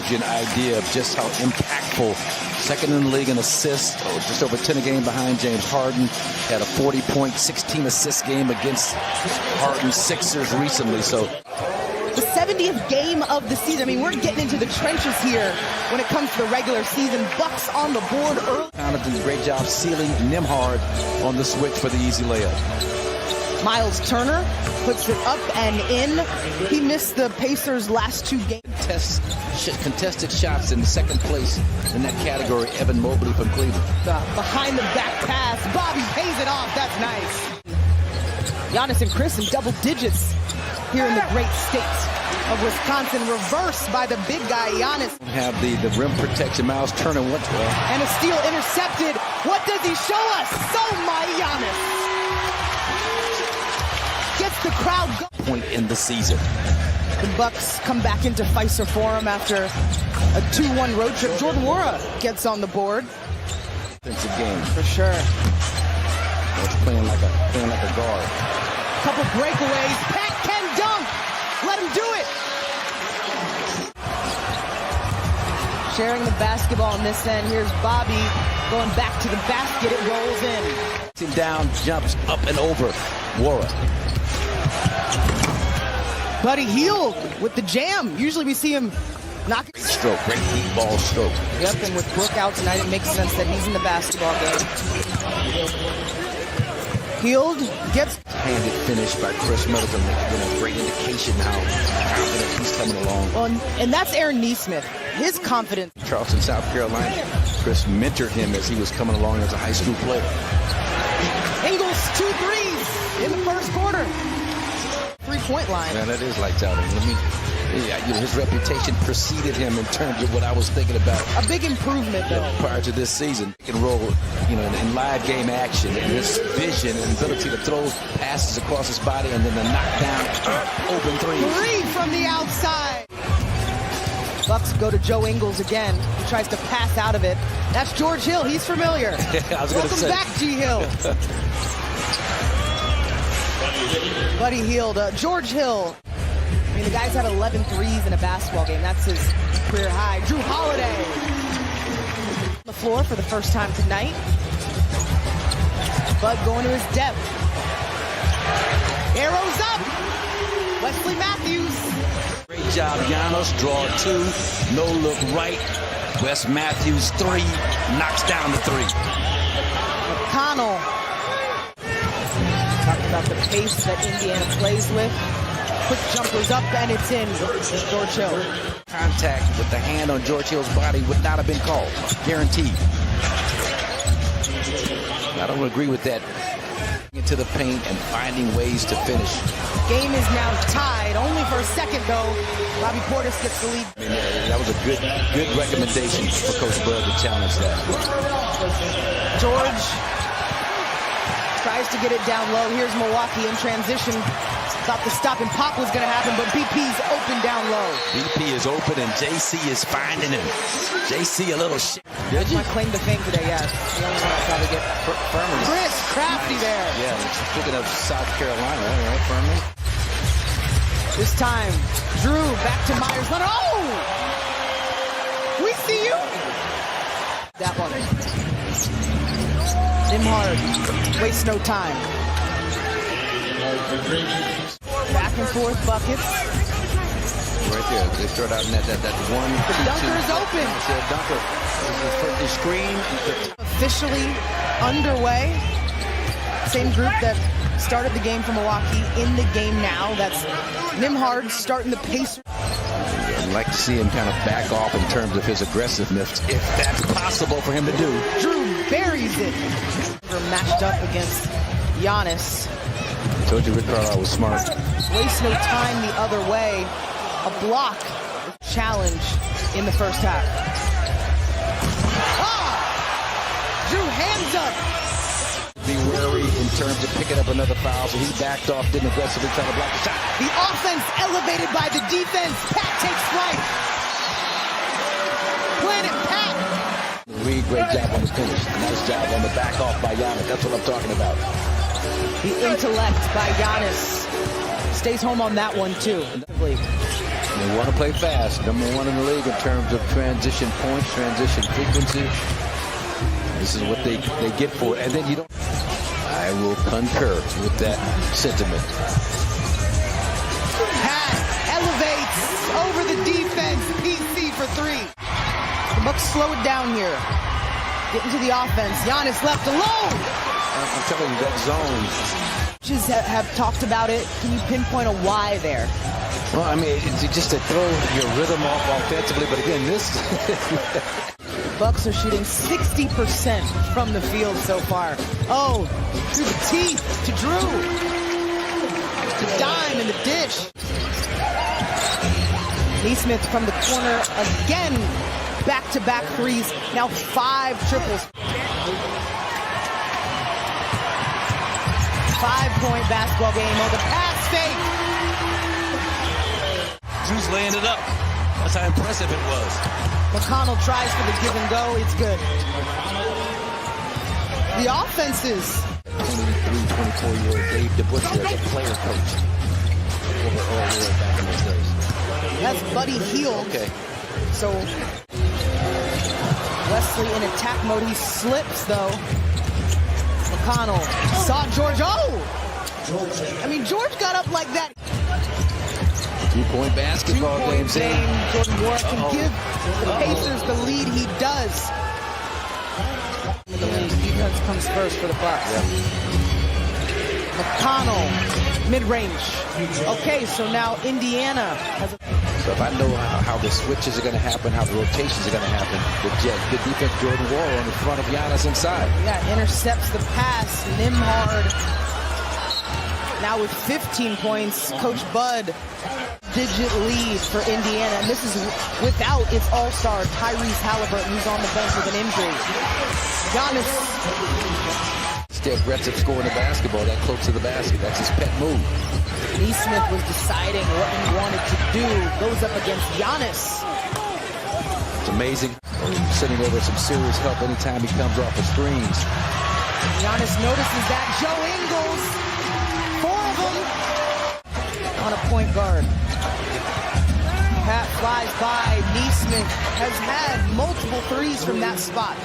Gives you an idea of just how impactful. Second in the league in assists, just over 10 a game behind James Harden. Had a 40-point, 16-assist game against Harden's Sixers recently. So the 70th game of the season. I mean, we're getting into the trenches here when it comes to the regular season. Bucks on the board early. Kind of did a great job sealing Nembhard on the switch for the easy layup. Miles Turner puts it up and in. He missed the Pacers' last two games. Contested shots in second place in that category. Evan Mobley from Cleveland. Behind the back pass. Bobby pays it off. That's nice. Giannis and Chris in double digits here in the great state of Wisconsin. Reversed by the big guy, Giannis. Have the rim protection. Miles Turner went well. And a steal intercepted. What does he show us? So my Giannis gets the crowd going. Point in the season. The Bucks come back into Fiserv Forum after a 2-1 road trip. Jordan Nwora gets on the board. Defensive game for sure. He's playing like a guard. Couple breakaways. Pat can dunk. Let him do it. Sharing the basketball on this end. Here's Bobby going back to the basket. It rolls in. Down, jumps up and over. Nwora. Buddy Hield with the jam. Usually we see him knock it. Stroke, great deep ball stroke. Yep, and with Brook out tonight, it makes sense that he's in the basketball game. Hield gets handed finish by Chris Middleton, a great indication how confident he's coming along. Well, and that's Aaron Nesmith. His confidence. Charleston, South Carolina. Chris mentored him as he was coming along as a high school player. Ingles 2 threes in the first quarter. 3-point line. Man, that is lights out. His reputation preceded him in terms of what I was thinking about. A big improvement, though. Prior to this season, he can roll, in live game action, and his vision and ability to throw passes across his body and then the knockdown, open three. 3 from the outside. Bucks go to Joe Ingles again. He tries to pass out of it. That's George Hill. He's familiar. Welcome back, G. Hill. Buddy Hield. George Hill. I mean, the guy's had 11 threes in a basketball game. That's his career high. Drew Holiday on the floor for the first time tonight. Bud going to his depth. Arrows up. Wesley Matthews. Great job, Giannis. Draw 2. No look right. Wes Matthews 3. Knocks down the 3. McConnell. Talking about the pace that Indiana plays with. Quick jumpers up, and it's in. George Hill. Contact with the hand on George Hill's body would not have been called. Guaranteed. I don't agree with that. Into the paint and finding ways to finish. Game is now tied. Only for a second, though. Bobby Portis gets the lead. I mean, that was a good recommendation for Coach Bud to challenge that. George tries to get it down low. Here's Milwaukee in transition. Thought the stop and pop was going to happen, but BP's open down low. BP is open, and JC is finding him. JC a little shit. That's my claim to fame today, yes. The only one I probably get. Furman. Chris Crafty there. Yeah, speaking of South Carolina, right, Furman? This time, Drew back to Myers Leonard. Oh! We see you. That one. Nembhard, waste no time. Back and forth buckets. Right there, they start out in that 1, 2, 2. The dunker's open. The dunker. The screen. Officially underway. Same group that started the game for Milwaukee in the game now. That's Nembhard starting the pace. I'd like to see him kind of back off in terms of his aggressiveness, if that's possible for him to do. Drew buries it. We're matched up against Giannis. I told you Rick Carlisle was smart. Waste no time the other way. A block challenge in the first half. Drew hands up. Be wary in terms of picking up another foul, so he backed off, didn't aggressively try to block the shot. The offense elevated by the defense. Pat takes flight. Planet Pat. Really great job on the finish. Nice job on the back off by Giannis. That's what I'm talking about. The intellect by Giannis stays home on that one too. They want to play fast. Number 1 in the league in terms of transition points, transition frequency. This is what they get for it. And then you don't. I will concur with that sentiment. Pat elevates over the defense. PC for 3. The Bucks slow it down here. Get into the offense. Giannis left alone. I'm telling you, that zone. Coaches have talked about it. Can you pinpoint a why there? Well, I mean, it's just to throw your rhythm off offensively. But again, this. Bucks are shooting 60% from the field so far. Oh, through the teeth to Drew. To Dime in the dish. Neesmith from the corner again. Back-to-back threes. Now 5 triples. 5-point basketball game. Oh, the pass fake. Drew's laying it up. That's how impressive it was. McConnell tries for the give and go. It's good. The offenses. 23, 24-year-old Dave DeBusschere as a player coach over earlier back in those days. That's Buddy Hield. Okay. So Wesley in attack mode. He slips though. McConnell saw George. Oh! I mean, George got up like that. 2-point basketball game. Jordan Ward can give the Pacers the lead. He does. The defense comes first for the Bucks. McConnell, mid-range. Okay, so now Indiana has a... So if I know how the switches are going to happen, how the rotations are going to happen, the defense, Jordan Wall on the front of Giannis inside. Yeah, intercepts the pass. Nembhard now with 15 points. Coach Bud, digit lead for Indiana. And this is without its all-star Tyrese Halliburton, who's on the bench with an injury. Giannis. Stay aggressive scoring the basketball that close to the basket. That's his pet move. Neesmith was deciding what he wanted to do. Goes up against Giannis. It's amazing. Sending over some serious help anytime he comes off the screens. Giannis notices that. Joe Ingles. 4 of them on a point guard. Pat flies by. Neesmith has had multiple threes from that spot.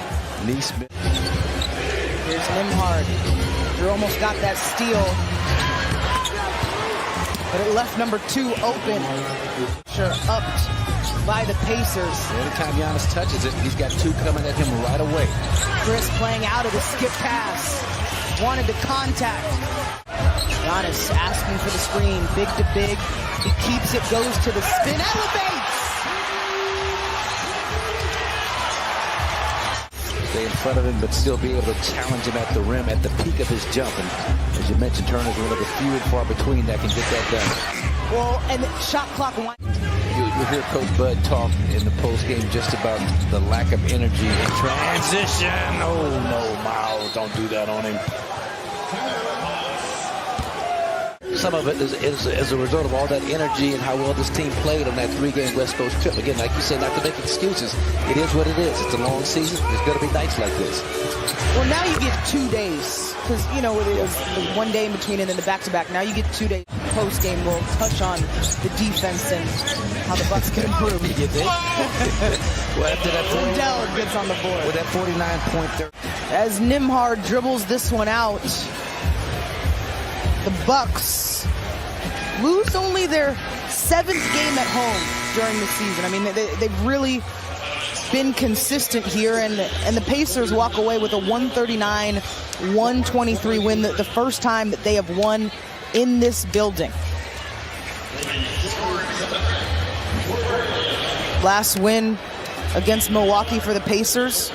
Neesmith. Here's Nembhard. Drew almost got that steal. But it left number 2 open. Sure, upped by the Pacers. Anytime Giannis touches it, he's got 2 coming at him right away. Chris playing out of the skip pass. Wanted to contact. Giannis asking for the screen. Big to big. He keeps it, goes to the spin, elevates! Stay in front of him, but still be able to challenge him at the rim at the peak of his jump. And as you mentioned, Turner's one of the few and far between that can get that done. Well, and the shot clock. You'll hear Coach Bud talk in the postgame just about the lack of energy in transition. Oh, no, Miles, don't do that on him. Some of it is as a result of all that energy and how well this team played on that 3-game West Coast trip. Again, like you said, not to make excuses. It is what it is. It's a long season. There's going to be nights like this. Well, now you get 2 days. Because, you know, it was the 1 day in between and then the back-to-back. Now you get 2 days. Post-game, we'll touch on the defense and how the Bucks can improve. You think? Well, after that Odell gets on the board. With that 49-point there. As Nembhard dribbles this one out, the Bucks lose only their 7th game at home during the season. I mean, they've really been consistent here, and the Pacers walk away with a 139-123 win, the first time that they have won in this building. Last win against Milwaukee for the Pacers